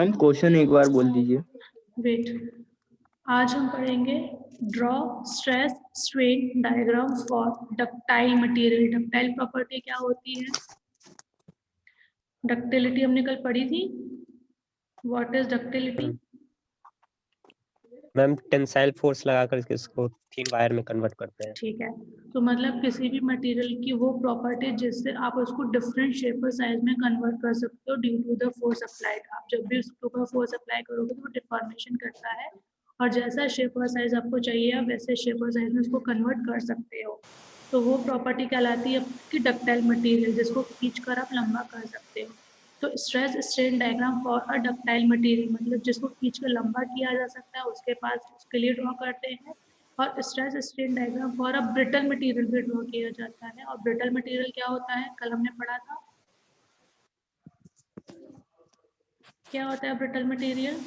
Ma'am question एक बार बोल दीजिए। वेट, आज हम पढ़ेंगे draw stress strain diagram for ductile material. Ductile property क्या होती है? डक्टिलिटी हमने कल पढ़ी थी। What is ductility? Ma'am tensile force लगाकर इसको थिन वायर में कन्वर्ट करते हैं। ठीक है, तो मतलब किसी भी मटेरियल की वो प्रॉपर्टी जिससे आप उसको डिफरेंट शेप और साइज में कन्वर्ट कर सकते हो due to the force applied. आप जब भी उसके ऊपर फोर्स अप्लाई करोगे तो वो डिफॉर्मेशन करता है, और जैसा शेप और साइज आपको चाहिए आप वैसे शेप और साइज में उसको कन्वर्ट कर सकते हो। तो वो प्रॉपर्टी कहलाती है आपकी डक्टाइल मटेरियल, जिसको खींच कर आप लंबा कर सकते हो। तो stress strain diagram for a ductile material मतलब जिसको खींच कर लंबा किया जा सकता है उसके पास उसके लिए ड्रॉ करते हैं। और stress strain diagram for a brittle material भी ड्रॉ किया जाता है। और ब्रिटल मटेरियल क्या होता है, कल हमने पढ़ा था। क्या होता है ब्रिटल मटेरियल?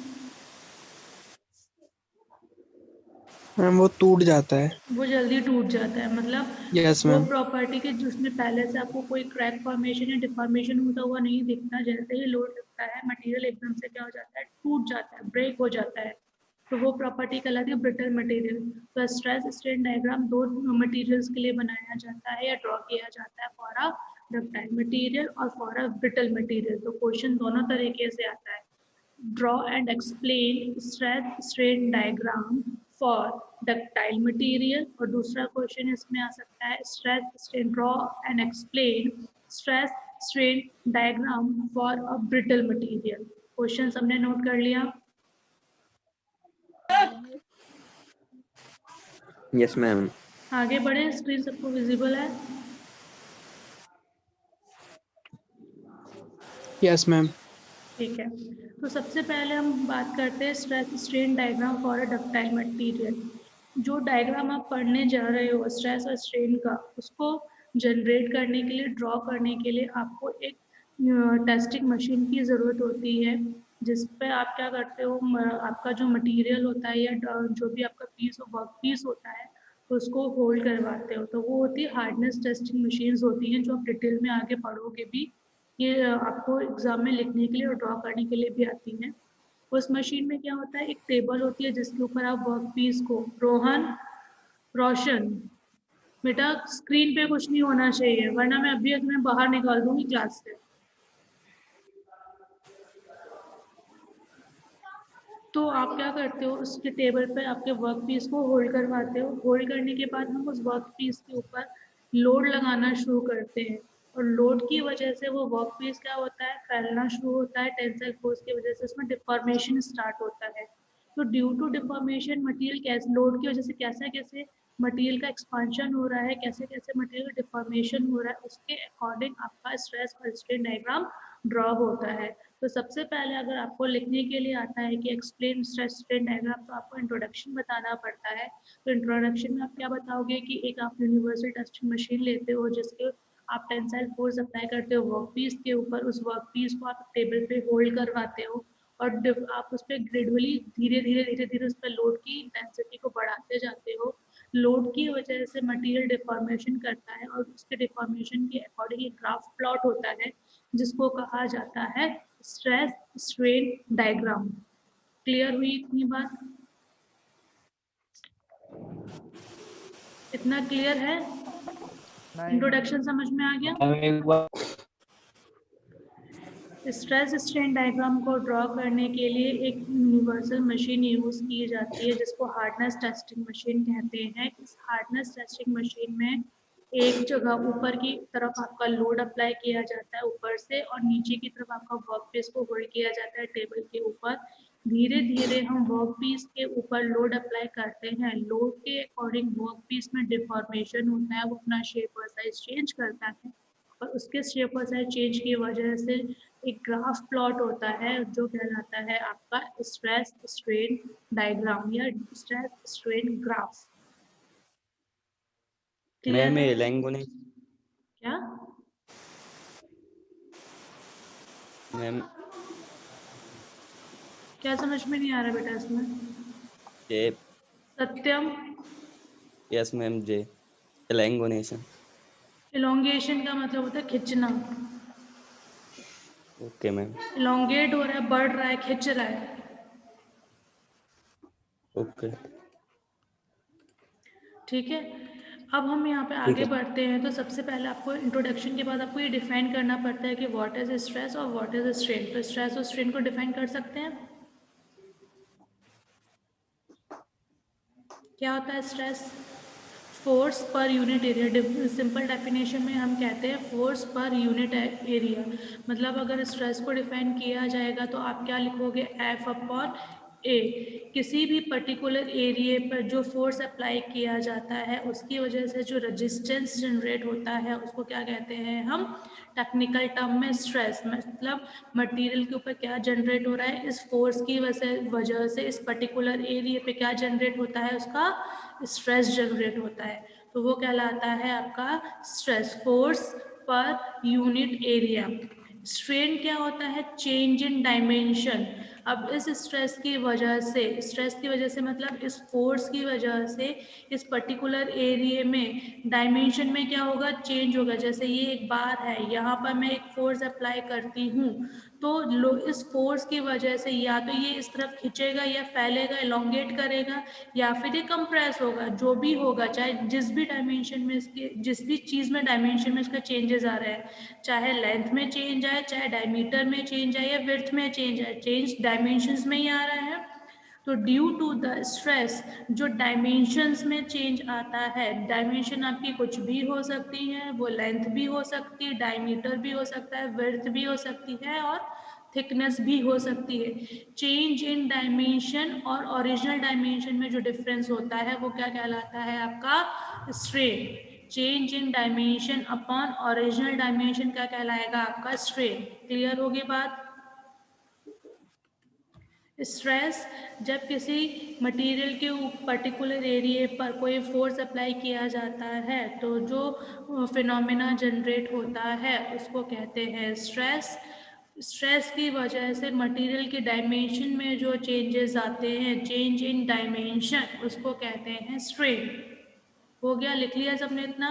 मैम वो टूट जाता है। वो जल्दी टूट जाता है, मतलब यस वो मैम। प्रॉपर्टी के जिसमें पहले से आपको कोई क्रैक फॉर्मेशन या डिफॉर्मेशन होता हुआ नहीं दिखता, जैसे ही लोड लगता है मटेरियल एकदम से क्या हो जाता है, टूट जाता है, ब्रेक हो जाता है। तो वो प्रॉपर्टी कहलाती है ब्रिटल मटेरियल। तो स्ट्रेस स्ट्रेन डायग्राम दो मटेरियल्स के लिए बनाया जाता है या ड्रॉ किया जाता है, फॉर अ डक्टाइल मटेरियल और फॉर अ ब्रिटल मटेरियल। तो क्वेश्चन दोनों तरीके से आता है। Draw and explain stress strain diagram for ductile material। और दूसरा क्वेश्चन इसमें आ सकता है stress strain draw and explain stress strain diagram for a brittle material। Question हमने नोट कर लिया। Yes ma'am. आगे बढ़े, स्क्रीन सबको विजिबल है? Yes ma'am. ठीक है, तो सबसे पहले हम बात करते हैं stress strain diagram for a ductile material. जो डायग्राम आप पढ़ने जा रहे हो स्ट्रेस और स्ट्रेन का, उसको जनरेट करने के लिए, ड्रॉ करने के लिए आपको एक टेस्टिंग मशीन की ज़रूरत होती है, जिस पे आप क्या करते हो, आपका जो मटेरियल होता है या जो भी आपका पीस वर्क पीस होता है उसको होल्ड करवाते हो। तो वो होती है हार्डनेस टेस्टिंग मशीन्स होती हैं, जो आप डिटेल में आगे पढ़ोगे भी। ये आपको एग्जाम में लिखने के लिए और ड्रॉ करने के लिए भी आती हैं। उस मशीन में क्या होता है, एक टेबल होती है जिसके ऊपर आप वर्क पीस को, रोहन, रोशन, बेटा स्क्रीन पे कुछ नहीं होना चाहिए वरना मैं अभी तुम्हें बाहर निकाल दूंगी क्लास से। तो आप क्या करते हो, उसके टेबल पे आपके वर्क पीस को होल्ड करवाते हो। होल्ड करने के बाद हम उस वर्क पीस के ऊपर लोड लगाना शुरू करते हैं, और लोड की वजह से वो वर्क पीस क्या होता है, फैलना शुरू होता है। टेंसाइल फोर्स की वजह से उसमें डिफॉर्मेशन स्टार्ट होता है। तो ड्यू टू डिफॉर्मेशन मटेरियल कैसे, लोड की वजह से कैसे कैसे मटेरियल का एक्सपांशन हो रहा है, कैसे कैसे मटेरियल का डिफॉर्मेशन हो रहा है, उसके अकॉर्डिंग आपका स्ट्रेस और स्ट्रेन डायग्राम ड्रॉ होता है। तो सबसे पहले अगर आपको लिखने के लिए आता है कि एक्सप्लेन स्ट्रेस स्ट्रेन डायग्राम, तो आपको इंट्रोडक्शन बताना पड़ता है। तो इंट्रोडक्शन में आप क्या बताओगे कि एक आप यूनिवर्सल टेस्टिंग मशीन लेते हो जिसके आप टेंसाइल फोर्स अप्लाई करते हो वर्क पीस के ऊपर। उस वर्क पीस को आप टेबल पे होल्ड करवाते हो, और आप उस पर ग्रेजुअली धीरे धीरे धीरे धीरे उस पर लोड की इंटेंसिटी को बढ़ाते जाते हो। लोड की वजह से मटेरियल डिफॉर्मेशन करता है, और उसके डिफॉर्मेशन के अकॉर्डिंग एक ग्राफ प्लॉट होता है जिसको कहा जाता है स्ट्रेस स्ट्रेन डायग्राम। क्लियर हुई इतनी बात? इतना क्लियर है? इंट्रोडक्शन समझ में आ गया? एक बार स्ट्रेस स्ट्रेन डायग्राम को ड्रॉ करने के लिए एक यूनिवर्सल मशीन यूज की जाती है जिसको हार्डनेस टेस्टिंग मशीन कहते हैं। इस हार्डनेस टेस्टिंग मशीन में एक जगह ऊपर की तरफ आपका लोड अप्लाई किया जाता है ऊपर से, और नीचे की तरफ आपका वर्क पीस को होल्ड किया जाता है टेबल के ऊपर। धीरे धीरे हम वर्क पीस के ऊपर लोड अप्लाई करते हैं। लोड के अकॉर्डिंग वर्क पीस में डिफॉर्मेशन होता है, वो अपना शेप और साइज चेंज करता है, और उसके शेप और साइज चेंज की वजह से एक ग्राफ प्लॉट होता है जो कहलाता है आपका स्ट्रेस स्ट्रेन डायग्राम या stress strain graph. Clear ma'am है? ये लैंगोने क्या मैम क्या समझ में नहीं आ रहा बेटा इसमें? जे सत्यम, यस मैम जे एलैंगोनेशन इलोंगेशन का मतलब होता है खिंचना। Okay ma'am. इलोंगेट हो रहा है, बढ़ रहा है, खिंच रहा है। ओके ठीक है, अब हम यहाँ पे ठीक आगे है। बढ़ते हैं। तो सबसे पहले आपको इंट्रोडक्शन के बाद आपको ये डिफाइन करना पड़ता है कि व्हाट इज स्ट्रेस और व्हाट इज स्ट्रेन। तो स्ट्रेस और स्ट्रेन को डिफाइन कर सकते हैं। क्या होता है stress? Force per unit area. Simple definition में हम कहते हैं फोर्स पर यूनिट एरिया। मतलब अगर स्ट्रेस को डिफाइन किया जाएगा तो आप क्या लिखोगे? F अपॉन ए। किसी भी पर्टिकुलर एरिया पर जो फोर्स अप्लाई किया जाता है उसकी वजह से जो रेजिस्टेंस जनरेट होता है उसको क्या कहते हैं हम? टेक्निकल टर्म में स्ट्रेस। मतलब मटेरियल के ऊपर क्या जनरेट हो रहा है, इस फोर्स की वजह से इस पर्टिकुलर एरिया पे क्या जनरेट होता है, उसका स्ट्रेस जनरेट होता है। तो वो कहलाता है आपका stress, force per unit area. Strain क्या होता है? Change in dimension. अब इस स्ट्रेस की वजह से मतलब इस फोर्स की वजह से इस पर्टिकुलर एरिया में डायमेंशन में क्या होगा? चेंज होगा। जैसे ये एक बार है, यहाँ पर मैं एक फोर्स अप्लाई करती हूँ तो इस फोर्स की वजह से या तो ये इस तरफ खींचेगा या फैलेगा, एलोंगेट करेगा, या फिर ये कंप्रेस होगा। जो भी होगा, चाहे जिस भी डायमेंशन में इसके, जिस भी चीज़ में डायमेंशन में इसका चेंजेस आ रहे हैं, चाहे लेंथ में चेंज आए, चाहे डायमीटर में चेंज आए या विड्थ में चेंज आए, चेंज डायमेंशंस में ही आ रहा है। तो ड्यू टू द स्ट्रेस जो डायमेंशंस में चेंज आता है, डायमेंशन आपकी कुछ भी हो सकती है, वो लेंथ भी हो सकती है, डायमीटर भी हो सकता है, विड्थ भी हो सकती है और थिकनेस भी हो सकती है। चेंज इन डायमेंशन और ओरिजिनल डायमेंशन में जो डिफरेंस होता है वो क्या कहलाता है? आपका strain. Change in dimension upon original dimension क्या कहलाएगा? आपका स्ट्रेन। क्लियर होगी बात? स्ट्रेस जब किसी मटेरियल के पर्टिकुलर एरिया पर कोई फोर्स अप्लाई किया जाता है तो जो फिनोमेना जनरेट होता है उसको कहते हैं स्ट्रेस। स्ट्रेस की वजह से मटेरियल के डायमेंशन में जो चेंजेस आते हैं, चेंज इन डायमेंशन, उसको कहते हैं स्ट्रेन। हो गया? लिख लिया सबने इतना?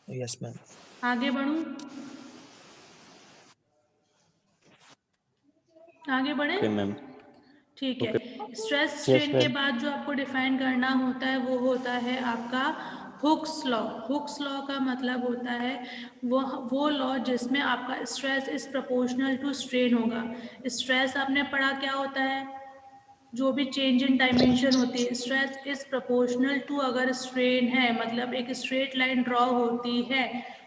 Yes ma'am. आगे बढ़ूं? आगे बढ़े? Okay ma'am. ठीक है। स्ट्रेस Yes, स्ट्रेन के ma'am. बाद जो आपको डिफाइन करना होता है वो होता है आपका हुक्स लॉ। हुक्स लॉ का मतलब होता है वो लॉ जिसमें आपका stress is proportional to strain होगा। स्ट्रेस आपने पढ़ा क्या होता है? जो भी चेंज इन डायमेंशन होती है, स्ट्रेस इज प्रोपोर्शनल टू, अगर स्ट्रेन है मतलब एक स्ट्रेट लाइन ड्रॉ होती है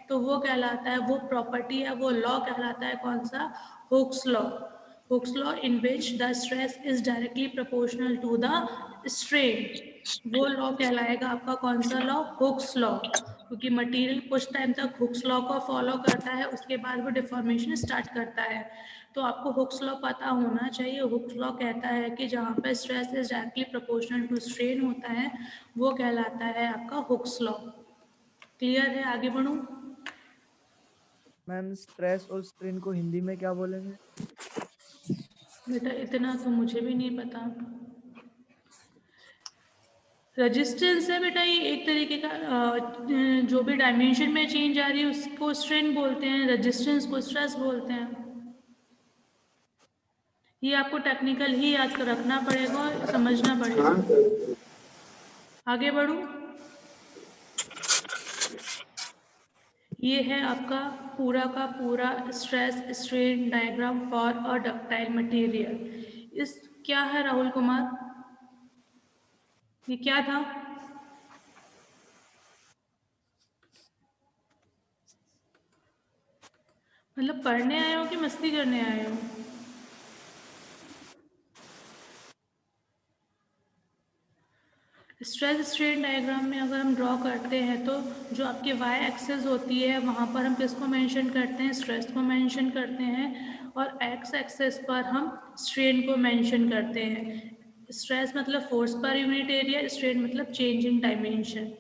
तो वो कहलाता है, वो प्रॉपर्टी है, वो लॉ कहलाता है कौन सा? Hooke's law. Hooke's law in which the stress is directly proportional to the strain. वो लॉ कहलाएगा आपका कौन सा लॉ? Hooke's law. क्योंकि मटेरियल कुछ टाइम तक हुक्स लॉ को फॉलो करता है, उसके बाद वो डिफॉर्मेशन स्टार्ट करता है। तो आपको हुक्स लॉ पता होना चाहिए। हुक्स लॉ कहता है कि जहाँ पर stress is directly proportional to strain होता है वो कहलाता है आपका हुक्स लॉ। क्लियर है? आगे बढ़ूं? मैम स्ट्रेस और स्ट्रेन को हिंदी में क्या बोलेंगे? बेटा इतना तो मुझे भी नहीं पता। रेजिस्टेंस है बेटा, ये एक तरीके का जो भी डायमेंशन में चेंज आ रही है उसको स्ट्रेन बोलते हैं, रेजिस्टेंस को स्ट्रेस बोलते हैं। ये आपको टेक्निकल ही याद रखना पड़ेगा और समझना पड़ेगा। आगे बढ़ूं? ये है आपका पूरा का पूरा stress strain diagram for a ductile material. इस क्या है राहुल कुमार, ये क्या था? मतलब पढ़ने आए हो कि मस्ती करने आए हो? स्ट्रेस स्ट्रेन डायग्राम में अगर हम ड्रॉ करते हैं तो जो आपकी वाई एक्सेस होती है वहाँ पर हम किसको मेंशन करते हैं? स्ट्रेस को मेंशन करते हैं। और एक्स एक्सेस पर हम स्ट्रेन को मेंशन करते हैं। स्ट्रेस मतलब force per unit area, strain मतलब चेंज इन डायमेंशन।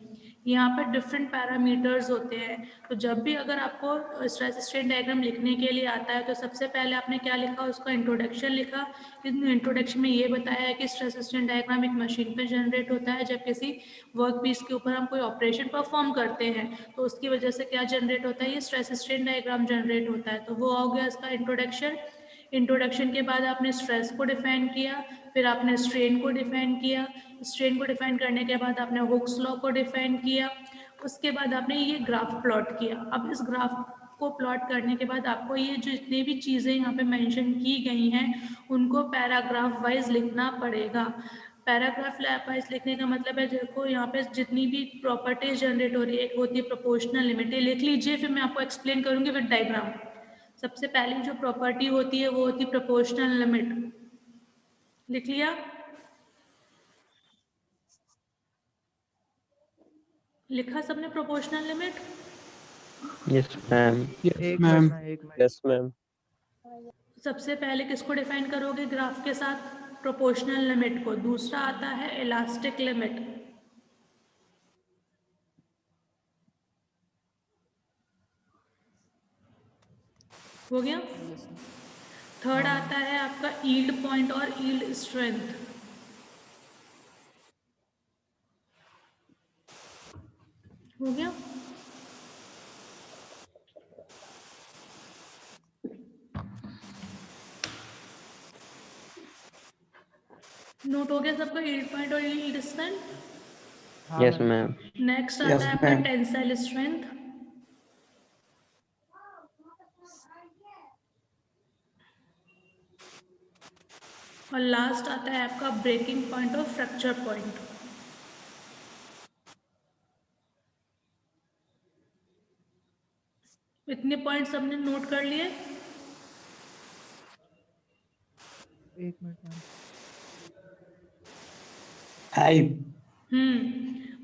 यहाँ पर डिफरेंट पैरामीटर्स होते हैं। तो जब भी अगर आपको स्ट्रेस स्ट्रेन डायग्राम लिखने के लिए आता है तो सबसे पहले आपने क्या लिखा, उसका इंट्रोडक्शन लिखा। इन इंट्रोडक्शन में ये बताया है कि स्ट्रेस स्ट्रेन डायग्राम एक मशीन पर जनरेट होता है। जब किसी वर्क पीस के ऊपर हम कोई ऑपरेशन परफॉर्म करते हैं तो उसकी वजह से क्या जनरेट होता है, ये स्ट्रेस स्ट्रेन डायग्राम जनरेट होता है। तो वो हो गया इसका इंट्रोडक्शन। इंट्रोडक्शन के बाद आपने स्ट्रेस को डिफाइन किया, फिर आपने स्ट्रेन को डिफाइन किया। स्ट्रेन को डिफाइन करने के बाद आपने हुक्स लॉ को डिफाइन किया। उसके बाद आपने ये ग्राफ प्लॉट किया। अब इस ग्राफ को प्लॉट करने के बाद आपको ये जो जितनी भी चीज़ें यहाँ पे मेंशन की गई हैं उनको पैराग्राफ वाइज लिखना पड़ेगा। पैराग्राफ वाइज लिखने का मतलब है, देखो यहाँ पे जितनी भी प्रॉपर्टीज जनरेट हो रही है, एक होती है प्रोपोर्शनल लिमिट, ये लिख लीजिए, फिर मैं आपको एक्सप्लेन करूँगी विद डायग्राम। सबसे पहली जो प्रॉपर्टी होती है वो होती है प्रोपोर्शनल लिमिट। लिख लिया? लिखा सबने proportional limit? Yes ma'am. Yes एक मैम। मिनट ना, एक मिनट। Yes ma'am. सबसे पहले किसको डिफाइन करोगे ग्राफ के साथ? प्रोपोर्शनल लिमिट को। दूसरा आता है इलास्टिक लिमिट। हो गया? थर्ड आता है आपका यील्ड पॉइंट और यील्ड स्ट्रेंथ। हो गया? नोट हो गया सबका यील्ड पॉइंट और यील्ड स्ट्रेंथ? हाँ यस मैम। मैम। नेक्स्ट आता Yes, है आपका ma'am. Tensile strength. और लास्ट आता है आपका ब्रेकिंग पॉइंट और फ्रैक्चर पॉइंट। इतने पॉइंट सबने नोट कर लिए? एक मिनट मैम।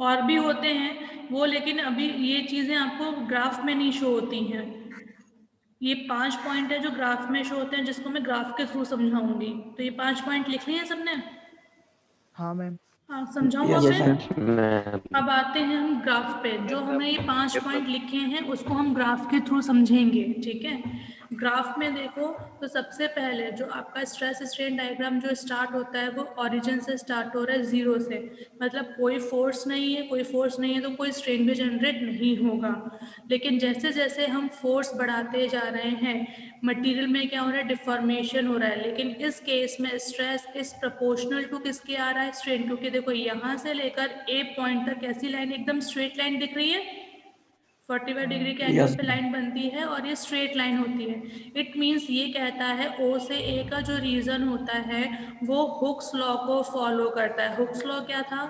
और भी होते हैं वो, लेकिन अभी ये चीज़ें आपको ग्राफ में नहीं शो होती हैं। ये 5 पॉइंट है जो ग्राफ में शो होते हैं, जिसको मैं ग्राफ के थ्रू समझाऊंगी। तो ये 5 पॉइंट लिख लिए हैं सबने? हाँ मैम। समझाऊँ Yes, अब मैं? ma'am. मैम। अब आते हैं हम ग्राफ पे। जो हमने ये 5 पॉइंट लिखे हैं उसको हम ग्राफ के थ्रू समझेंगे, ठीक है? ग्राफ में देखो तो सबसे पहले जो आपका स्ट्रेस स्ट्रेन डायग्राम जो स्टार्ट होता है वो ओरिजिन से स्टार्ट हो रहा है, 0 से। मतलब कोई फोर्स नहीं है, कोई फोर्स नहीं है तो कोई स्ट्रेन भी जनरेट नहीं होगा। लेकिन जैसे जैसे हम फोर्स बढ़ाते जा रहे हैं मटेरियल में क्या हो रहा है, डिफॉर्मेशन हो रहा है। लेकिन इस केस में स्ट्रेस इज प्रोपोर्शनल टू किसके आ रहा है, स्ट्रेन टू के। देखो यहाँ से लेकर ए पॉइंट तक कैसी लाइन, एकदम स्ट्रेट लाइन दिख रही है, 45 डिग्री के एंगल Yes, पे लाइन बनती है और ये स्ट्रेट लाइन होती है। इट मीन्स ये कहता है ओ से ए का जो रीजन होता है वो हुक्स लॉ को फॉलो करता है। हुक्स लॉ क्या था?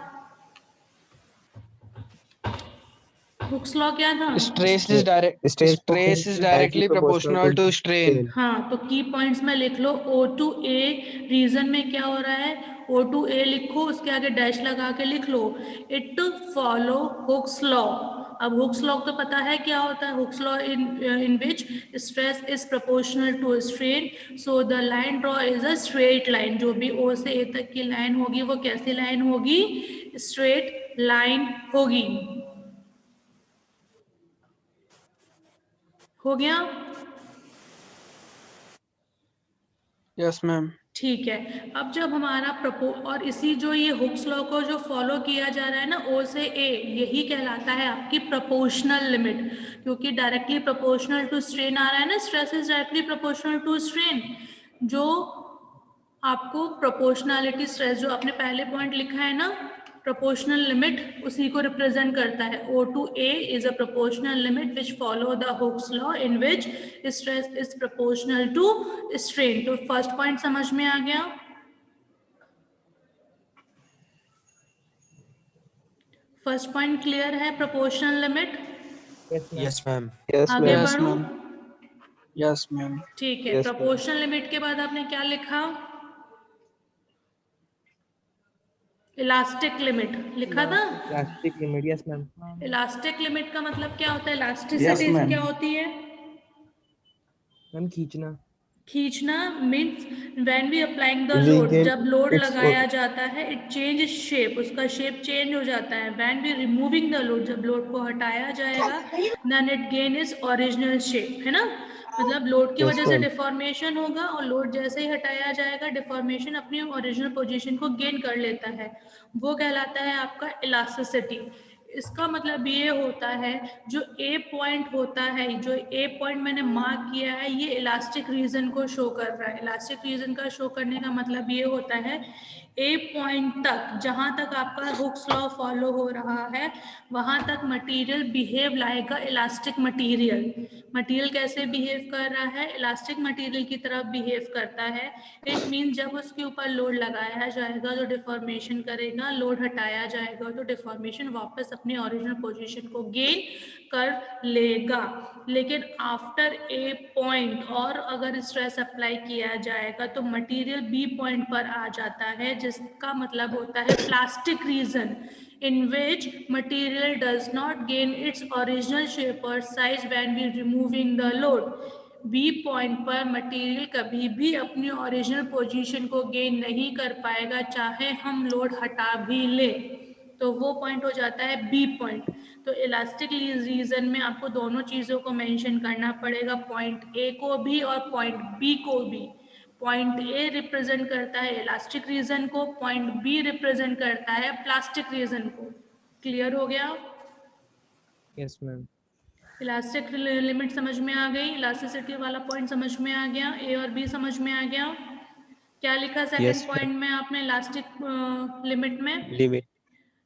हुक्स लॉ क्या था? Stress is directly proportional to strain. हाँ, तो की पॉइंट्स में लिख लो। O to A रीजन में क्या हो रहा है, O to A लिखो, उसके आगे डैश लगा के लिख लो इट फॉलो हुक्स लॉ। अब हुक्स लॉ तो पता है क्या होता है, Hooke's law in which stress is proportional to strain, so the line draw is a straight line. जो भी O से A तक की लाइन होगी वो कैसी लाइन होगी, स्ट्रेट लाइन होगी। हो गया? Yes, ma'am. ठीक है। अब जब हमारा और इसी जो ये हुक्स लॉ को जो फॉलो किया जा रहा है ना ओ से ए, यही कहलाता है आपकी प्रोपोर्शनल लिमिट, क्योंकि डायरेक्टली प्रोपोर्शनल टू स्ट्रेन आ रहा है ना, stress is directly proportional to strain. जो आपको प्रोपोर्शनैलिटी स्ट्रेस जो आपने पहले पॉइंट लिखा है ना, प्रोपोर्शनल लिमिट, उसी को रिप्रेजेंट करता है। O to A is a proportional limit which follow the Hooke's law in which stress is proportional to strain। तो फर्स्ट पॉइंट समझ में आ गया? फर्स्ट पॉइंट क्लियर है, प्रोपोर्शनल लिमिट? Yes ma'am. आगे Yes, बढ़ूं? ma'am. Yes, ma'am. ठीक है। Yes, proportional limit के बाद आपने क्या लिखा? इलास्टिक लिमिट लिखा था? Elastic limit, yes ma'am. Elastic limit का मतलब क्या होता है, इलास्टिसिटी Yes, ma'am. क्या होती है? मैम खींचना। खींचना means when we applying the load, Regain जब लोड its लगाया जाता है इट चेंज शेप, उसका शेप चेंज हो जाता है। When we removing the load, जब लोड को हटाया जाएगा then it gain is original shape, है ना। मतलब लोड की Yes, वजह से ma'am. डिफॉर्मेशन होगा और लोड जैसे ही हटाया जाएगा डिफॉर्मेशन अपनी ओरिजिनल पोजीशन को गेन कर लेता है, वो कहलाता है आपका इलास्टिसिटी। इसका मतलब ये होता है जो ए पॉइंट होता है, जो ए पॉइंट मैंने मार्क किया है ये इलास्टिक रीजन को शो कर रहा है। इलास्टिक रीजन का शो करने का मतलब ये होता है ए पॉइंट तक, जहाँ तक आपका हुक्स लॉ फॉलो हो रहा है वहाँ तक मटेरियल बिहेव लाइक अ इलास्टिक मटेरियल। मटेरियल कैसे बिहेव कर रहा है, इलास्टिक मटेरियल की तरफ बिहेव करता है। इट मीन जब उसके ऊपर लोड लगाया जाएगा तो डिफॉर्मेशन करेगा, लोड हटाया जाएगा तो डिफॉर्मेशन वापस अपनी ओरिजिनल पोजीशन को गेन कर लेगा। लेकिन आफ्टर ए पॉइंट और अगर स्ट्रेस अप्लाई किया जाएगा तो मटेरियल बी पॉइंट पर आ जाता है, जिसका मतलब होता है plastic region, in which material does not gain its original shape or size when we removing the load. B point पर मटेरियल कभी भी अपनी ओरिजिनल पोजीशन को गेन नहीं कर पाएगा चाहे हम लोड हटा भी ले, तो वो पॉइंट हो जाता है बी पॉइंट। तो इलास्टिक रीजन में आपको दोनों चीज़ों को मेंशन करना पड़ेगा, पॉइंट ए को भी और पॉइंट बी को भी। पॉइंट ए रिप्रेजेंट करता है इलास्टिक रीजन को, पॉइंट बी रिप्रेजेंट करता है प्लास्टिक रीजन को। क्लियर हो गया? Yes, ma'am. इलास्टिक लिमिट समझ में आ गई, इलास्टिसिटी वाला पॉइंट समझ में आ गया, ए और बी समझ में आ गया। क्या लिखा सेकंड Yes, ma'am. पॉइंट में आपने इलास्टिक लिमिट में? Limit.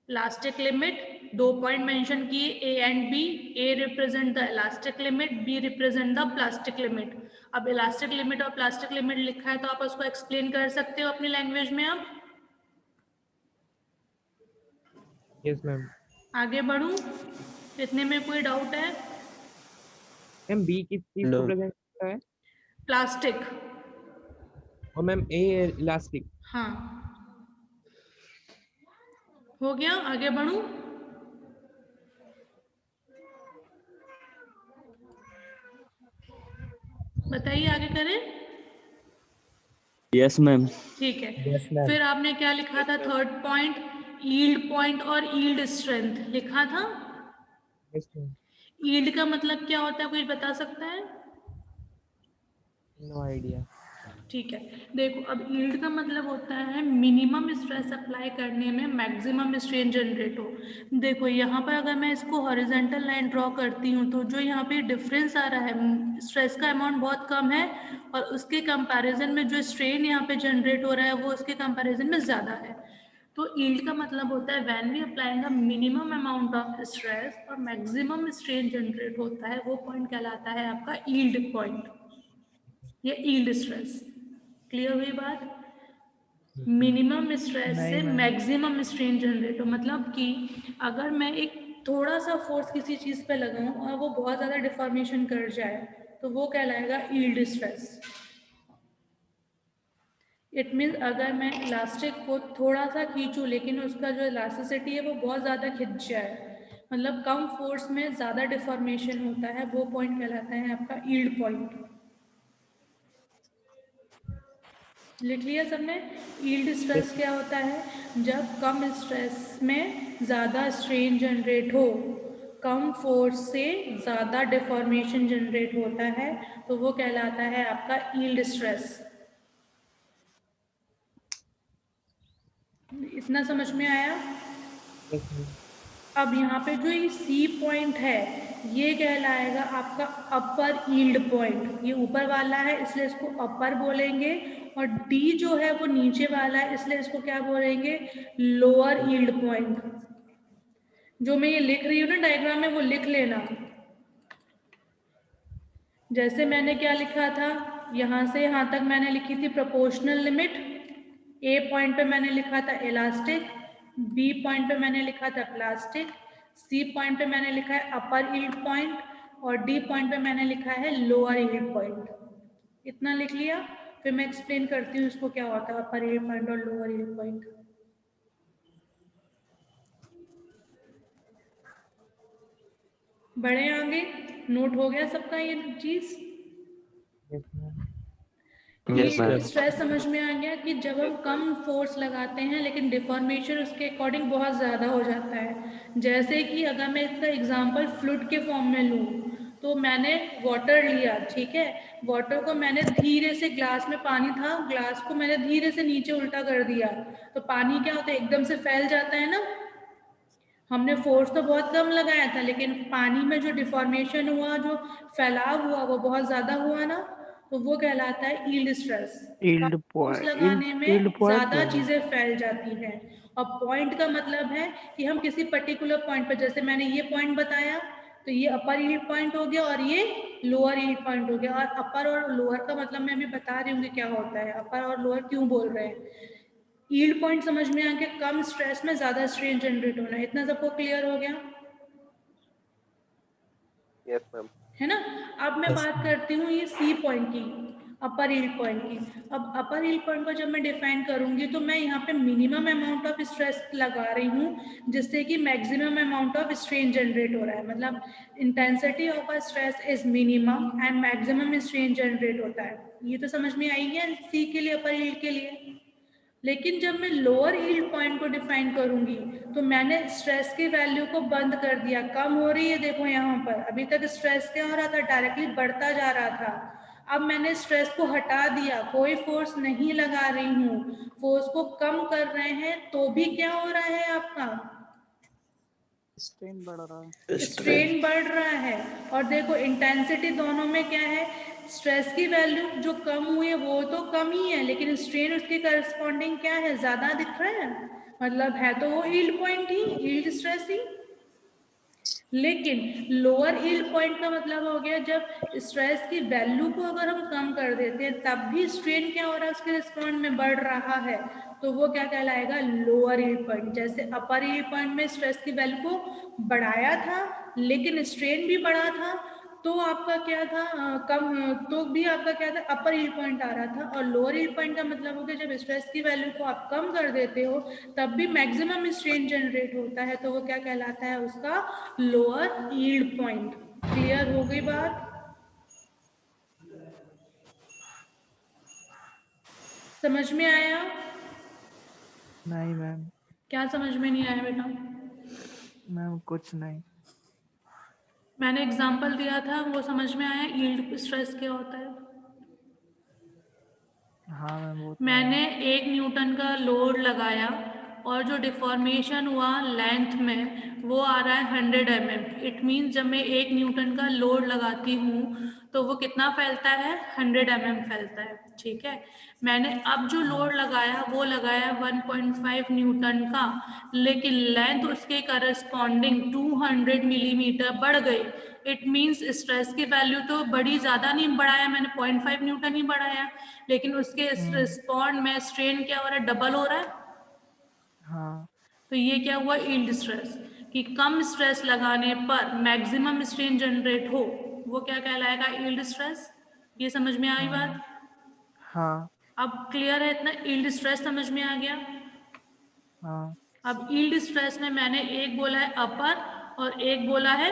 Elastic limit 2 point mention किए, A and B. A represent the elastic limit, B represent the plastic limit. अब इलास्टिक लिमिट और प्लास्टिक लिमिट लिखा है तो आप उसको एक्सप्लेन कर सकते हो अपनी लैंग्वेज में। अब Yes, ma'am. आगे बढ़ूं, इतने में कोई डाउट है? मैम बी किस चीज को No. प्रेजेंट करता है प्लास्टिक। और मैम ए इलास्टिक। हाँ, हो गया। आगे बढ़ूं, बताइए आगे करें। Yes ma'am. ठीक है, Yes, ma'am. फिर आपने क्या लिखा था थर्ड पॉइंट? यील्ड पॉइंट और यील्ड स्ट्रेंथ लिखा था। Yes, ma'am. यील्ड का मतलब क्या होता है, कोई बता सकता है? No idea. ठीक है, देखो अब यील्ड का मतलब होता है मिनिमम स्ट्रेस अप्लाई करने में मैक्सिमम स्ट्रेन जनरेट हो। देखो यहाँ पर अगर मैं इसको हॉरिजॉन्टल लाइन ड्रॉ करती हूँ तो जो यहाँ पे डिफरेंस आ रहा है, स्ट्रेस का अमाउंट बहुत कम है और उसके कंपैरिजन में जो स्ट्रेन यहाँ पे जनरेट हो रहा है वो उसके कंपैरिजन में ज़्यादा है। तो यील्ड का मतलब होता है when we applying a minimum amount of stress और मैक्सिमम स्ट्रेन जनरेट होता है, वो पॉइंट कहलाता है आपका यील्ड पॉइंट या यील्ड स्ट्रेस। क्लियर हुई बात? मिनिमम स्ट्रेस नहीं से मैम। मैक्सिमम स्ट्रेन जनरेट हो, मतलब कि अगर मैं एक थोड़ा सा फोर्स किसी चीज़ पे लगाऊं और वो बहुत ज़्यादा डिफॉर्मेशन कर जाए तो वो कहलाएगा यील्ड स्ट्रेस। इट मीन्स अगर मैं इलास्टिक को थोड़ा सा खींचूं लेकिन उसका जो इलास्टिसिटी है वो बहुत ज़्यादा खिंच जाए, मतलब कम फोर्स में ज़्यादा डिफॉर्मेशन होता है, वो पॉइंट कहलाता है आपका यील्ड पॉइंट। लिख लिया सबने? यील्ड स्ट्रेस क्या होता है? जब कम स्ट्रेस में ज़्यादा स्ट्रेन जनरेट हो, कम फोर्स से ज़्यादा डिफॉर्मेशन जनरेट होता है तो वो कहलाता है आपका यील्ड स्ट्रेस। इतना समझ में आया? Yes, ma'am. अब यहाँ पे जो ये सी पॉइंट है ये कहलाएगा आपका अपर यील्ड पॉइंट। ये ऊपर वाला है इसलिए इसको अपर बोलेंगे और डी जो है वो नीचे वाला है इसलिए इसको क्या बोलेंगे? Lower yield point. जो मैं ये लिख रही हूँ ना डायग्राम में वो लिख लेना। जैसे मैंने क्या लिखा था, यहाँ से यहाँ तक मैंने लिखी थी प्रोपोर्शनल लिमिट, ए पॉइंट पे मैंने लिखा था इलास्टिक, बी पॉइंट पे मैंने लिखा था प्लास्टिक, सी पॉइंट पे मैंने लिखा है अपर यील्ड पॉइंट और डी पॉइंट पे मैंने लिखा है लोअर यील्ड पॉइंट। इतना लिख लिया, फिर मैं एक्सप्लेन करती हूँ इसको क्या होता है अपर यील्ड पॉइंट और लोअर यील्ड पॉइंट। बढ़े आगे, नोट हो गया सबका ये चीज़? Yes, ma'am. Yes, ma'am. Stress समझ में आ गया कि जब हम कम फोर्स लगाते हैं लेकिन डिफॉर्मेशन उसके अकॉर्डिंग बहुत ज़्यादा हो जाता है। जैसे कि अगर मैं इसका एग्जांपल फ्लूइड के फॉर्म में लूँ, तो मैंने वाटर लिया, ठीक है, वाटर को मैंने धीरे से, ग्लास में पानी था, ग्लास को मैंने धीरे से नीचे उल्टा कर दिया, तो पानी क्या होता है, एकदम से फैल जाता है ना। हमने फोर्स तो बहुत कम लगाया था, लेकिन पानी में जो डिफॉर्मेशन हुआ, जो फैलाव हुआ, वो बहुत ज़्यादा हुआ ना, तो वो कहलाता है यील्ड स्ट्रेस। यील्ड फोर्स लगाने में पॉइंट ज़्यादा चीज़ें फैल जाती हैं। और पॉइंट का मतलब है कि हम किसी पर्टिकुलर पॉइंट पर, जैसे मैंने ये पॉइंट बताया, तो ये अपर यील्ड पॉइंट हो गया और ये लोअर यील्ड पॉइंट हो गया। और अपर और लोअर का मतलब मैं अभी बता रही हूँ कि क्या होता है, अपर और लोअर क्यों बोल रहे हैं। यील्ड पॉइंट समझ में आ गया, कम स्ट्रेस में ज़्यादा स्ट्रेन जनरेट होना, इतना सबको क्लियर हो गया? Yes ma'am. है ना। अब मैं बात करती हूँ ये सी पॉइंट की, अपर यील्ड पॉइंट की। अब अपर यील्ड पॉइंट को जब मैं डिफाइन करूंगी, तो मैं यहाँ पे मिनिमम अमाउंट ऑफ स्ट्रेस लगा रही हूँ, जिससे कि maximum amount of strain generate हो रहा है। मतलब intensity of a stress is minimum and maximum strain generate होता है। ये तो समझ में आई है सी के लिए, अपर यील्ड के लिए। लेकिन जब मैं लोअर यील्ड पॉइंट को डिफाइन करूंगी, तो मैंने स्ट्रेस की वैल्यू को बंद कर दिया, कम हो रही है, देखो यहाँ पर अभी तक स्ट्रेस क्या हो रहा था, डायरेक्टली बढ़ता जा रहा था। अब मैंने स्ट्रेस को हटा दिया, कोई फोर्स नहीं लगा रही हूँ, फोर्स को कम कर रहे हैं, तो भी क्या हो रहा है आपका, स्ट्रेन बढ़ रहा है। स्ट्रेन बढ़ रहा है। और देखो इंटेंसिटी दोनों में क्या है, स्ट्रेस की वैल्यू जो कम हुई है वो तो कम ही है, लेकिन स्ट्रेन उसके करस्पॉन्डिंग क्या है, ज्यादा दिख रहा है। मतलब है तो वो यील्ड पॉइंट ही, यील्ड स्ट्रेस ही। लेकिन लोअर यील्ड पॉइंट का मतलब हो गया जब स्ट्रेस की वैल्यू को अगर हम कम कर देते हैं, तब भी स्ट्रेन क्या हो रहा है, उसके रिस्पॉन्ड में बढ़ रहा है, तो वो क्या कहलाएगा, लोअर यील्ड पॉइंट। जैसे अपर यील्ड पॉइंट में स्ट्रेस की वैल्यू को बढ़ाया था, लेकिन स्ट्रेन भी बढ़ा था, तो आपका क्या था, तो भी आपका क्या था, अपर यील्ड पॉइंट आ रहा था। और लोअर यील्ड पॉइंट का मतलब हो गया जब स्ट्रेस की वैल्यू को आप कम कर देते हो, तब भी मैक्सिमम स्ट्रेन जनरेट होता है, तो वो क्या कहलाता है, उसका लोअर यील्ड पॉइंट। क्लियर हो गई बात? समझ में आया? नहीं मैम। क्या समझ में नहीं आया बेटा? मैम कुछ नहीं। मैंने एग्जांपल दिया था, वो समझ में आया, यील्ड स्ट्रेस क्या होता है? हाँ मैम वो तो मैंने 1 न्यूटन का लोड लगाया और जो डिफॉर्मेशन हुआ लेंथ में, वो आ रहा है 100 mm। इट मीन्स जब मैं 1 न्यूटन का लोड लगाती हूँ, तो वो कितना फैलता है, 100 mm फैलता है, ठीक है। मैंने अब जो लोड लगाया वो लगाया 1.5 न्यूटन का, लेकिन लेंथ उसके करस्पॉन्डिंग 200 मिलीमीटर बढ़ गई। इट मीन्स स्ट्रेस की वैल्यू तो बड़ी ज़्यादा नहीं बढ़ाया मैंने, 0.5 न्यूटन ही बढ़ाया, लेकिन उसके रिस्पॉन्ड में स्ट्रेन क्या हो रहा है, डबल हो रहा है। हाँ। तो ये क्या हुआ, यील्ड स्ट्रेस, कि कम स्ट्रेस लगाने पर मैक्सिमम स्ट्रेन जनरेट हो, वो क्या कहलाएगा, यील्ड स्ट्रेस। ये समझ में आई बात? हाँ। अब क्लियर है इतना, यील्ड स्ट्रेस समझ में आ गया। हाँ। अब यील्ड स्ट्रेस में मैंने एक बोला है अपर और एक बोला है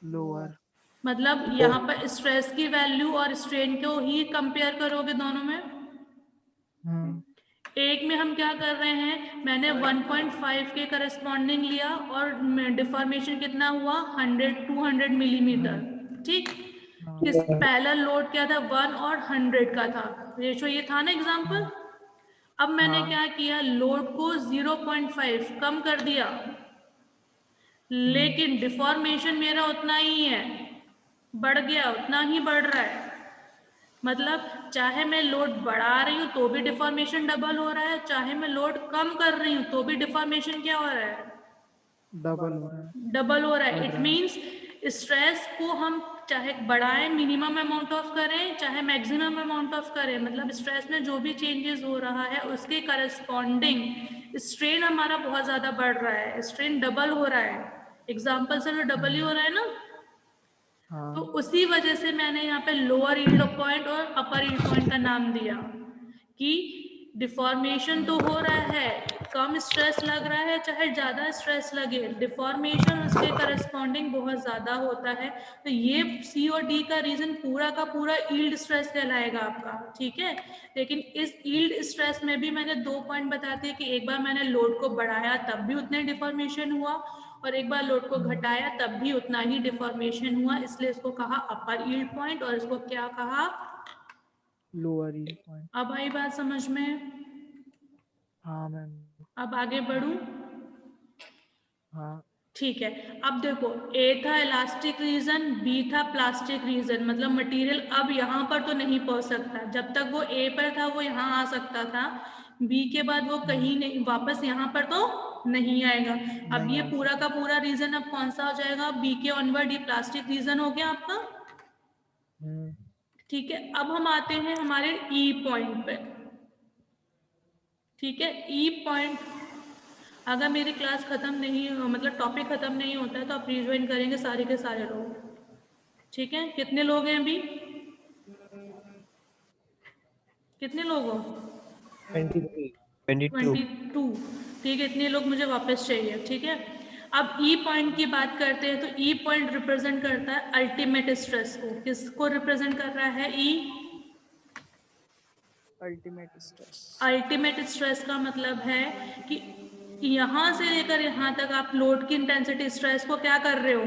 लोअर। मतलब यहाँ पर स्ट्रेस की वैल्यू और स्ट्रेन को ही कंपेयर करोगे दोनों में। एक में हम क्या कर रहे हैं, मैंने 1.5 के करस्पॉन्डिंग लिया और डिफॉर्मेशन कितना हुआ, 200 मिलीमीटर, ठीक। इस पहला लोड क्या था, 1 और 100 का था, रेशो ये था ना एग्जांपल। अब मैंने क्या किया, लोड को 0.5 कम कर दिया, लेकिन डिफॉर्मेशन मेरा उतना ही है, बढ़ गया, उतना ही बढ़ रहा है। मतलब चाहे मैं लोड बढ़ा रही हूँ तो भी डिफॉर्मेशन डबल हो रहा है, चाहे मैं लोड कम कर रही हूँ तो भी डिफॉर्मेशन क्या हो रहा है, डबल हो रहा है। डबल हो रहा है। इट मीन्स स्ट्रेस को हम चाहे बढ़ाएं, मिनिमम अमाउंट ऑफ करें, चाहे मैक्सिमम अमाउंट ऑफ करें, मतलब स्ट्रेस में जो भी चेंजेस हो रहा है उसके करस्पॉन्डिंग स्ट्रेन हमारा बहुत ज्यादा बढ़ रहा है, स्ट्रेन डबल हो रहा है। एग्जाम्पल से तो डबल ही हो रहा है ना। तो उसी वजह से मैंने यहाँ पे लोअर यील्ड पॉइंट और अपर यील्ड पॉइंट का नाम दिया कि डिफॉर्मेशन तो हो रहा है, कम स्ट्रेस लग रहा है चाहे ज्यादा स्ट्रेस लगे, डिफॉर्मेशन उसके करस्पॉन्डिंग बहुत ज्यादा होता है। तो ये सी और डी का रीजन पूरा का पूरा यील्ड स्ट्रेस कहलाएगा आपका, ठीक है। लेकिन इस यील्ड स्ट्रेस में भी मैंने 2 पॉइंट बता दिए कि एक बार मैंने लोड को बढ़ाया तब भी उतने डिफॉर्मेशन हुआ, और एक बार लोड को घटाया तब भी उतना ही डिफॉर्मेशन हुआ, इसलिए इसको कहा अपर यील्ड पॉइंट और इसको क्या कहा, लोअर यील्ड पॉइंट। अब आई बात समझ में? हाँ मैम। अब आगे बढ़ूं? हाँ ठीक है। अब देखो, ए था इलास्टिक रीजन, बी था प्लास्टिक रीजन, मतलब मटेरियल अब यहाँ पर तो नहीं पहुंच सकता, जब तक वो ए पर था वो यहाँ आ सकता था, बी के बाद वो कहीं नहीं, वापस यहाँ पर तो नहीं आएगा। अब ये पूरा का पूरा रीजन अब कौन सा हो जाएगा, बी के ऑनवर्ड ये प्लास्टिक रीजन हो गया आपका, ठीक है। अब हम आते हैं हमारे ई पॉइंट पे, ठीक है। ई पॉइंट, अगर मेरी क्लास खत्म नहीं, मतलब टॉपिक खत्म नहीं होता है तो आप रिज्वाइन करेंगे सारे के सारे लोग, ठीक है। कितने लोग हैं अभी, कितने लोग हो? 22, ठीक है। इतने लोग मुझे वापस चाहिए, ठीक है। अब ई पॉइंट की बात करते हैं तो ई पॉइंट रिप्रेजेंट करता है अल्टीमेट स्ट्रेस को। किसको रिप्रेजेंट कर रहा है E? Ultimate stress. Ultimate stress का मतलब है कि यहाँ से लेकर यहाँ तक आप लोड की इंटेंसिटी स्ट्रेस को क्या कर रहे हो,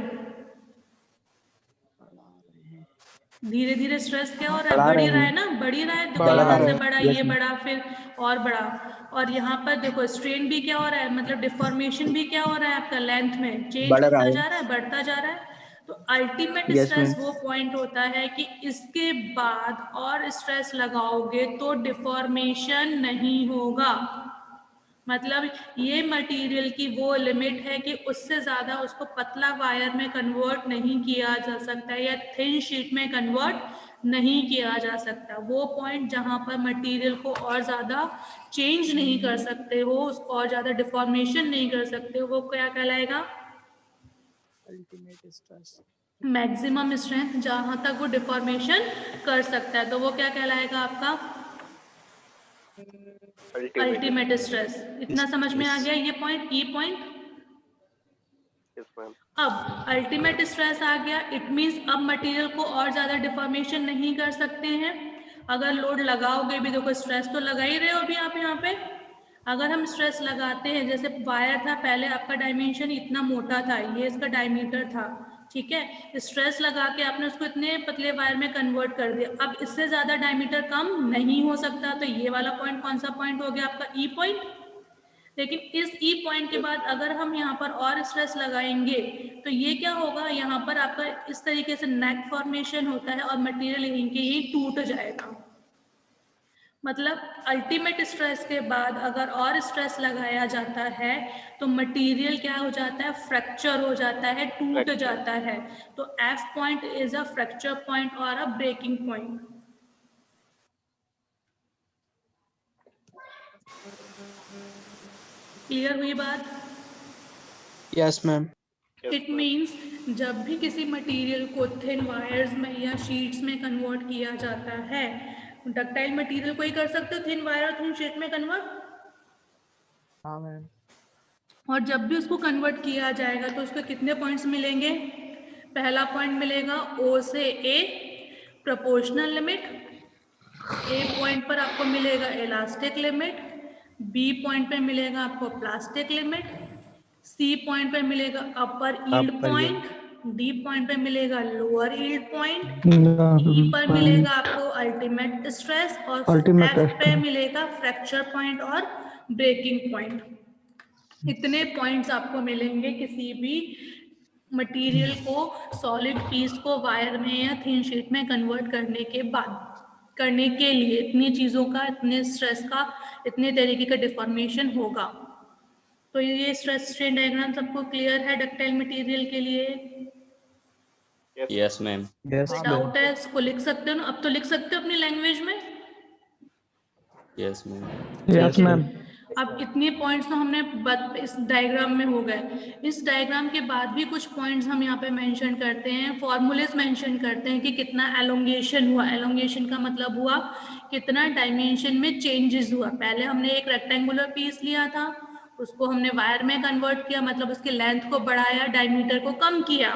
धीरे धीरे स्ट्रेस क्या हो रहा है, बढ़ ही रहा है ना, बढ़ ही रहा है। देखो यहाँ से बढ़ा, ये बढ़ा, फिर और बढ़ा, और यहाँ पर देखो स्ट्रेन भी क्या हो रहा है, मतलब डिफॉर्मेशन भी क्या हो रहा है आपका, लेंथ में चेंज होता जा रहा है, बढ़ता जा रहा है। तो अल्टीमेट स्ट्रेस वो पॉइंट होता है कि इसके बाद और स्ट्रेस लगाओगे तो डिफॉर्मेशन नहीं होगा, मतलब ये मटेरियल की वो लिमिट है कि उससे ज़्यादा उसको पतला वायर में कन्वर्ट नहीं किया जा सकता या थिन शीट में कन्वर्ट नहीं किया जा सकता। वो पॉइंट जहाँ पर मटेरियल को और ज़्यादा चेंज नहीं कर सकते हो, उसको और ज़्यादा डिफॉर्मेशन नहीं कर सकते हो, वो क्या कहलाएगा, अल्टीमेट स्ट्रेस। मैक्सिमम स्ट्रेंथ जहाँ तक वो डिफॉर्मेशन कर सकता है, तो वो क्या कहलाएगा आपका, अल्टीमेट स्ट्रेस। इतना समझ में आ गया ये पॉइंट, ई पॉइंट? अब अल्टीमेट स्ट्रेस आ गया, इट मीन्स अब मटेरियल को और ज्यादा डिफॉर्मेशन नहीं कर सकते हैं। अगर लोड लगाओगे भी, देखो स्ट्रेस तो लगा ही रहे हो अभी आप यहाँ पे, अगर हम स्ट्रेस लगाते हैं, जैसे वायर था पहले आपका डायमेंशन इतना मोटा था, ये इसका डायमीटर था, ठीक है, स्ट्रेस लगा के आपने उसको इतने पतले वायर में कन्वर्ट कर दिया, अब इससे ज्यादा डायमीटर कम नहीं हो सकता, तो ये वाला पॉइंट कौन सा पॉइंट हो गया आपका, ई पॉइंट। लेकिन इस ई पॉइंट के बाद अगर हम यहाँ पर और स्ट्रेस लगाएंगे तो ये क्या होगा, यहाँ पर आपका इस तरीके से नेक फॉर्मेशन होता है और मटेरियल यहीं के ही टूट जाएगा। मतलब अल्टीमेट स्ट्रेस के बाद अगर और स्ट्रेस लगाया जाता है तो मटेरियल क्या हो जाता है, फ्रैक्चर हो जाता है, टूट जाता है। तो F point is a fracture point और अ ब्रेकिंग पॉइंट। क्लियर हुई बात? Yes ma'am. इट मीन्स जब भी किसी मटेरियल को थिन वायर्स में या शीट्स में कन्वर्ट किया जाता है, डक्टाइल मटेरियल को ही कर सकते हो थिन वायर और थिन शीट में कन्वर्ट। हाँ मैम। और जब भी उसको कन्वर्ट किया जाएगा तो उसको कितने पॉइंट्स मिलेंगे, पहला पॉइंट मिलेगा ओ से ए प्रोपोर्शनल लिमिट, ए पॉइंट पर आपको मिलेगा इलास्टिक लिमिट, बी पॉइंट पे मिलेगा आपको प्लास्टिक लिमिट, सी पॉइंट पे मिलेगा अपर यील्ड पॉइंट, डी पॉइंट पे मिलेगा लोअर यील्ड पॉइंट, ई पर मिलेगा आपको अल्टीमेट स्ट्रेस और एफ पे मिलेगा फ्रैक्चर पॉइंट और ब्रेकिंग पॉइंट। इतने पॉइंट्स आपको मिलेंगे किसी भी मटेरियल को, सॉलिड पीस को वायर में या थिन शीट में कन्वर्ट करने के बाद, करने के लिए इतनी चीज़ों का, इतने स्ट्रेस का, इतने तरीके का डिफॉर्मेशन होगा। तो ये स्ट्रेस स्ट्रेन डायग्राम सबको क्लियर है डक्टाइल मटेरियल के लिए? Yes ma'am. डाउट है इसको लिख सकते हो ना, अब तो लिख सकते हो अपनी लैंग्वेज में? Yes ma'am. Yes ma'am. अब इतने पॉइंट्स तो हमने इस डायग्राम में हो गए। इस डायग्राम के बाद भी कुछ पॉइंट्स हम यहाँ पे मेंशन करते हैं, फॉर्मूलेस मेंशन करते हैं कि कितना एलोंगेशन हुआ। एलोंगेशन का मतलब हुआ कितना डायमेंशन में चेंजेस हुआ। पहले हमने एक रेक्टेंगुलर पीस लिया था, उसको हमने वायर में कन्वर्ट किया, मतलब उसकी लेंथ को बढ़ाया, डायमीटर को कम किया,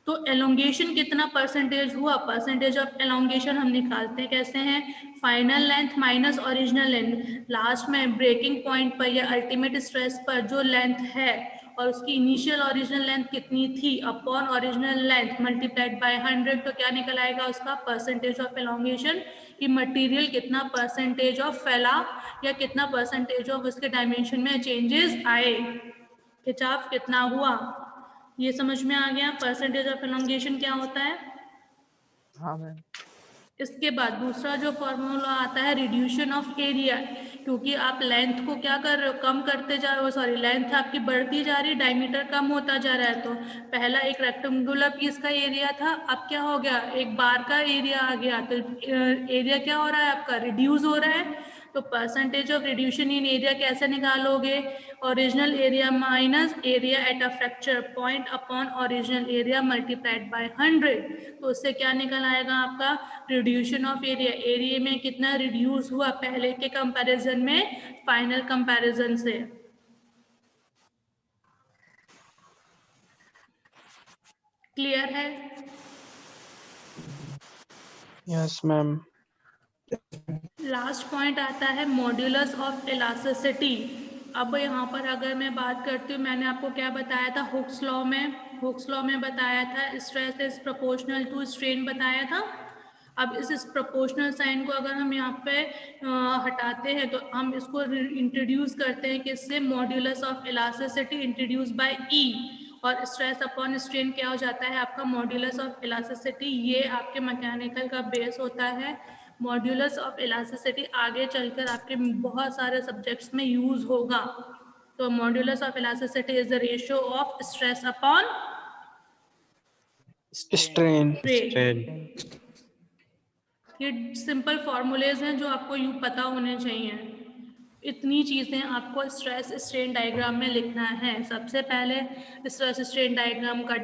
तो एलोंगेशन कितना परसेंटेज हुआ, परसेंटेज ऑफ एलोंगेशन हम निकालते हैं कैसे हैं, final length minus original length, last में ब्रेकिंग पॉइंट पर या अल्टीमेट स्ट्रेस पर जो लेंथ है और उसकी इनिशियल ओरिजिनल लेंथ कितनी थी upon original length multiplied by 100, तो क्या निकल आएगा उसका परसेंटेज ऑफ एलोंगेशन, कि मटेरियल कितना परसेंटेज ऑफ फैला या कितना परसेंटेज ऑफ उसके डायमेंशन में चेंजेस आए, खिंचाव कितना हुआ। ये समझ में आ गया परसेंटेज ऑफ एलोंगेशन क्या होता है। हाँ मैम। इसके बाद दूसरा जो फॉर्मूला आता है रिड्यूशन ऑफ एरिया, क्योंकि आप लेंथ को क्या कर रहे हो, कम करते जा रहे हो, सॉरी लेंथ आपकी बढ़ती जा रही है, डायमीटर कम होता जा रहा है, तो पहला एक रेक्टेंगुलर पीस का एरिया था, अब क्या हो गया, एक बार का एरिया आ गया, तो एरिया क्या हो रहा है आपका, रिड्यूस हो रहा है। तो percentage of reduction in area कैसे निकालोगे, original area minus area at a fracture point upon original area multiplied by 100, तो उससे क्या निकल आएगा आपका रिड्यूशन ऑफ एरिया, एरिया में कितना रिड्यूस हुआ पहले के कंपैरिजन में फाइनल कंपैरिजन से। क्लियर है। Yes ma'am. लास्ट पॉइंट आता है मॉड्यूलस ऑफ इलास्टिसिटी। अब यहाँ पर अगर मैं बात करती हूँ, मैंने आपको क्या बताया था हुक्स लॉ में बताया था stress is proportional to strain बताया था। अब इस प्रोपोर्शनल साइन को अगर हम यहाँ पे हटाते हैं तो हम इसको इंट्रोड्यूस करते हैं किससे, modulus of elasticity introduce by E, और स्ट्रेस अपॉन स्ट्रेन क्या हो जाता है आपका मॉड्यूलस ऑफ इलास्टिसिटी। ये आपके मैकेनिकल का बेस होता है। मॉड्यूलस ऑफ इलास्टिसिटी आगे चलकर आपके बहुत सारे सब्जेक्ट्स में यूज होगा। तो modulus of elasticity is the ratio of stress upon strain. Strain. ये सिंपल फॉर्मूलेज हैं जो आपको यूँ पता होने चाहिए। इतनी चीज़ें आपको स्ट्रेस स्ट्रेन डायग्राम में लिखना है। सबसे पहले स्ट्रेस स्ट्रेन डायग्राम का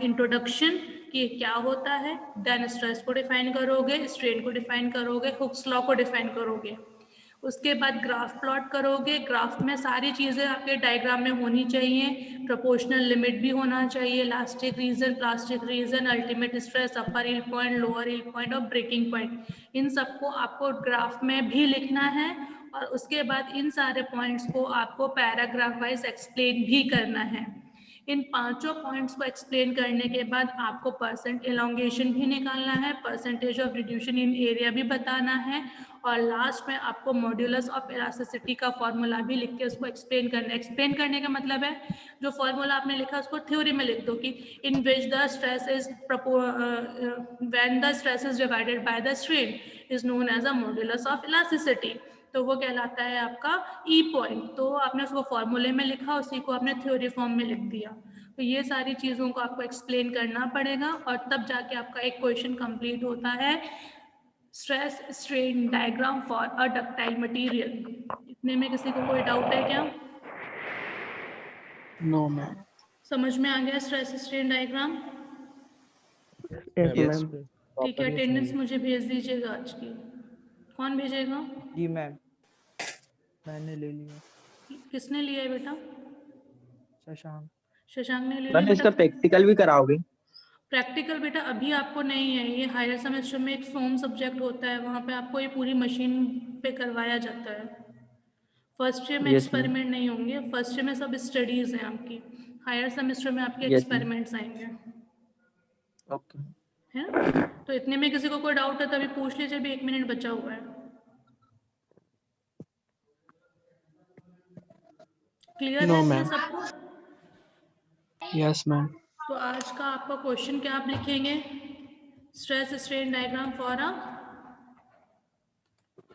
इंट्रोडक्शन कि क्या होता है, देन स्ट्रेस को डिफाइन करोगे, स्ट्रेन को डिफाइन करोगे, हुक्स लॉ को डिफाइन करोगे, उसके बाद ग्राफ प्लॉट करोगे। ग्राफ में सारी चीज़ें आपके डायग्राम में होनी चाहिए, प्रोपोर्शनल लिमिट भी होना चाहिए, elastic region, plastic region, ultimate stress, upper yield point, lower yield point और ब्रेकिंग पॉइंट, इन सबको आपको ग्राफ में भी लिखना है। और उसके बाद इन सारे पॉइंट्स को आपको पैराग्राफ वाइज एक्सप्लेन भी करना है। इन पांचों पॉइंट्स को एक्सप्लेन करने के बाद आपको परसेंट एलोंगेशन भी निकालना है, percentage of reduction in area भी बताना है, और लास्ट में आपको मॉड्यूलस ऑफ इलास्टिसिटी का फॉर्मूला भी लिख के उसको एक्सप्लेन करना है। एक्सप्लेन करने का मतलब है जो फॉर्मूला आपने लिखा उसको थ्योरी में लिख दो कि in which the stress is when the stress is divided by the strain is known as a modulus of elasticity, तो वो कहलाता है आपका ई पॉइंट। तो आपने उसको फॉर्मूले में लिखा, उसी को आपने थ्योरी फॉर्म में लिख दिया। तो ये सारी चीज़ों को आपको एक्सप्लेन करना पड़ेगा और तब जाके आपका एक क्वेश्चन कंप्लीट होता है, stress strain diagram for a ductile material. इतने में किसी को कोई डाउट है क्या? No ma'am. समझ में आ गया stress strain diagram? Yes ma'am. ठीक है, अटेंडेंस मुझे भेज दीजिएगा आज की। कौन भेजेगा? जी मैम, मैंने ले लिया। किसने लिया है बेटा? शशांक। शशांक ने ले लिया मैम इसका बेटा। प्रैक्टिकल भी कराओगे? प्रैक्टिकल बेटा अभी आपको नहीं है, ये हायर सेमेस्टर में एक सोम सब्जेक्ट होता है, वहाँ पे आपको ये पूरी मशीन पे करवाया जाता है। फर्स्ट ईयर में Yes, एक्सपेरिमेंट नहीं होंगे, फर्स्ट ईयर में सब स्टडीज़ हैं आपकी, हायर सेमेस्टर में आपके Yes, ma'am. एक्सपेरिमेंट्स आएंगे, ओके। है ना? तो इतने में किसी को कोई डाउट है तो अभी पूछ लीजिए, अभी 1 मिनट बचा हुआ है। क्लियर No, है ma'am. सबको? Yes ma'am. तो आज का आपका क्वेश्चन क्या आप लिखेंगे, stress strain diagram for a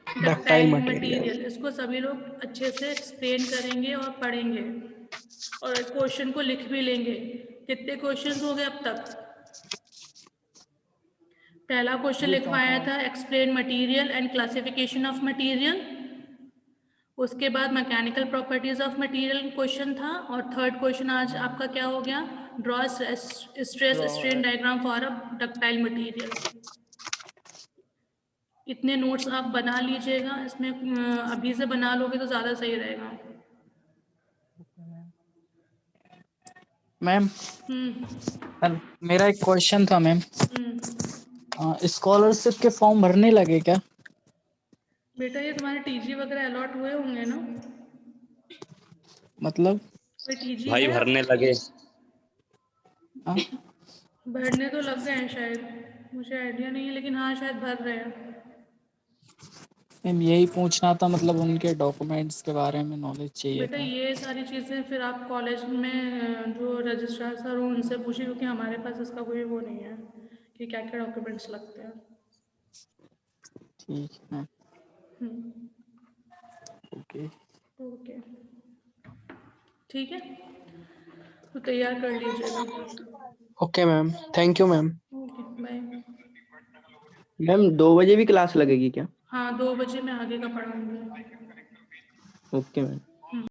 ductile material. इसको सभी लोग अच्छे से एक्सप्लेन करेंगे और पढ़ेंगे और क्वेश्चन को लिख भी लेंगे। कितने क्वेश्चंस हो गए अब तक? पहला क्वेश्चन लिखवाया था explain material and classification of material, उसके बाद mechanical properties of material question था, और थर्ड क्वेश्चन आज आपका क्या हो गया, draw stress strain diagram for a ductile material. इतने नोट्स आप बना लीजिएगा, इसमें अभी से बना लोगे तो ज़्यादा सही रहेगा। मैम मेरा एक क्वेश्चन था मैम, स्कॉलरशिप के फॉर्म भरने लगे क्या? बेटा ये तुम्हारे टीजी वगैरह अलॉट हुए होंगे ना? मतलब कोई टीजी भाई है? भरने लगे। हाँ? भरने तो लग गए हैं शायद, मुझे आइडिया नहीं है, लेकिन हाँ शायद भर रहे हैं। मैम यही पूछना था, मतलब उनके डॉक्यूमेंट्स के बारे में नॉलेज चाहिए बेटा था। ये सारी चीज़ें फिर आप कॉलेज में जो रजिस्ट्रार सर हो उनसे पूछिए, क्योंकि हमारे पास इसका कोई वो नहीं है कि क्या क्या डॉक्यूमेंट्स लगते हैं। ठीक है हम्म, ओके। ओके ठीक है, तो तैयार कर लीजिएगा। Okay ma'am, thank you ma'am. Okay bye. Ma'am 2 बजे भी क्लास लगेगी क्या? हाँ 2 बजे मैं आगे का पढ़ाऊँगी। Okay ma'am.